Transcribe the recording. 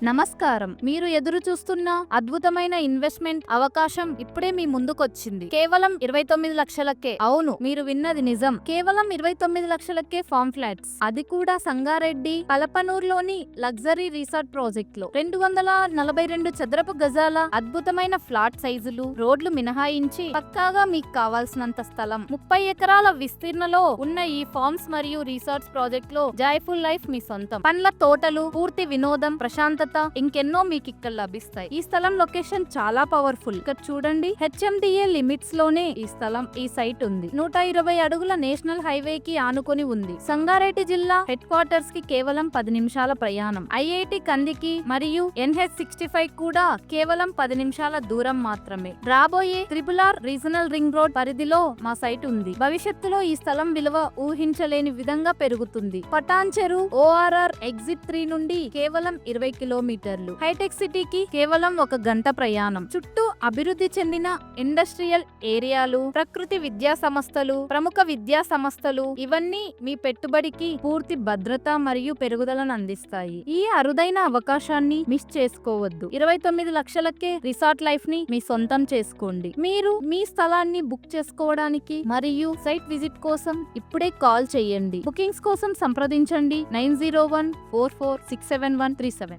నమస్కారం. మీరు ఎదురు చూస్తున్న అద్భుతమైన ఇన్వెస్ట్మెంట్ అవకాశం ఇప్పుడే మీ ముందుకొచ్చింది. కేవలం 29 లక్షలకే. అవును, మీరు విన్నది నిజం. కేవలం 29 లక్షలకే ఫామ్ ఫ్లాట్స్, అది కూడా సంగారెడ్డి కలపనూర్లోని లగ్జరీ రిసార్ట్ ప్రాజెక్ట్ లో 242 చదరపు గజాల అద్భుతమైన ఫ్లాట్ సైజులు, రోడ్లు మినహాయించి పక్కాగా మీకు కావాల్సినంత స్థలం, 30 ఎకరాల విస్తీర్ణలో ఉన్న ఈ ఫార్మ్స్ మరియు రిసార్ట్స్ ప్రాజెక్ట్ లో జాయ్ఫుల్ లైఫ్ మీ సొంతం. పండ్ల తోటలు, పూర్తి వినోదం, ప్రశాంతత ఇంకెన్నో మీకు ఇక్కడ లభిస్తాయి. ఈ స్థలం లొకేషన్ చాలా పవర్ఫుల్. ఇక్కడ చూడండి, HMDA లిమిట్స్ లోనే ఈ సైట్ ఉంది. 120 అడుగుల నేషనల్ హైవే కి ఆనుకొని ఉంది. సంగారెడ్డి జిల్లా హెడ్ క్వార్టర్స్ కి కేవలం 10 నిమిషాల ప్రయాణం. IIT కందికి మరియు NH65 కూడా కేవలం 10 నిమిషాల దూరం మాత్రమే. రాబోయే RRR రీజనల్ రింగ్ రోడ్ పరిధిలో మా సైట్ ఉంది. భవిష్యత్తులో ఈ స్థలం విలువ ఊహించలేని విధంగా పెరుగుతుంది. పటాన్ చెరు ORR ఎగ్జిట్ 3 నుండి కేవలం 20 కిలోమీటర్లు. హైటెక్ సిటీకి కేవలం 1 గంట ప్రయాణం. చుట్టూ అభివృద్ధి చెందిన ఇండస్ట్రియల్ ఏరియాలు, ప్రకృతి విద్యా సంస్థలు, ప్రముఖ విద్యా సంస్థలు ఇవన్నీ మీ పెట్టుబడికి పూర్తి భద్రత మరియు పెరుగుదలను అందిస్తాయి. ఈ అరుదైన అవకాశాన్ని మిస్ చేసుకోవద్దు. 29 లక్షలకే రిసార్ట్ లైఫ్ ని మీ సొంతం చేసుకోండి. మీరు మీ స్థలాన్ని బుక్ చేసుకోవడానికి మరియు సైట్ విజిట్ కోసం ఇప్పుడే కాల్ చేయండి. బుకింగ్స్ కోసం సంప్రదించండి 90144671137.